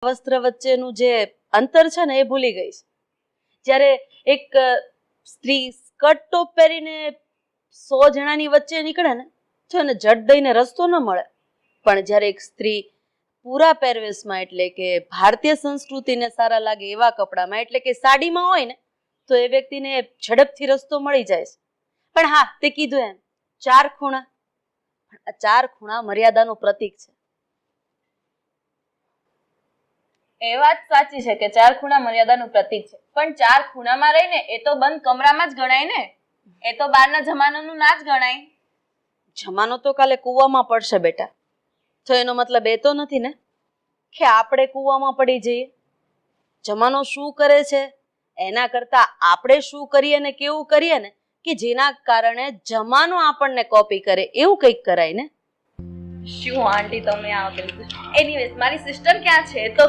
વસ્ત્ર વચ્ચેનું જે અંતર છે ને એ ભૂલી ગઈ છે. જ્યારે એક સ્ત્રી સ્કર્ટ ટોપ પહેરીને 100 જણાની વચ્ચે નીકળે ને તો એને જટ દઈને રસ્તો ન મળે. પણ જ્યારે એક સ્ત્રી પૂરા પહેરવેશમાં એટલે કે ભારતીય સંસ્કૃતિને સારા લાગે એવા કપડામાં એટલે કે સાડીમાં હોય ને તો એ વ્યક્તિને ઝડપથી રસ્તો મળી જાય છે. પણ હા, તે કીધું એમ 4 ખૂણા, આ 4 ખૂણા મર્યાદાનું પ્રતીક છે. એ વાત સાચી છે કે 4 ખૂણા મર્યાદાનું પ્રતીક છે, પણ 4 ખૂણામાં રહીને એ તો બંધ કમરામાં જ ગણાય ને. એ તો બહારના જમાનાનું ના જ ગણાય. જમાનો તો કાલે કૂવામાં પડશે બેટા. તો એનો મતલબ એ તો નથી ને કે આપણે કૂવામાં પડી જઈએ. જમાનો શું કરે છે એના કરતા આપણે શું કરીએ ને કેવું કરીએ ને કે જેના કારણે જમાનો આપણને કોપી કરે એવું કંઈક કરાય ને. શું આંટી તમે આ કર્યું? એનીવેઝ મારી સિસ્ટર ક્યાં છે? તો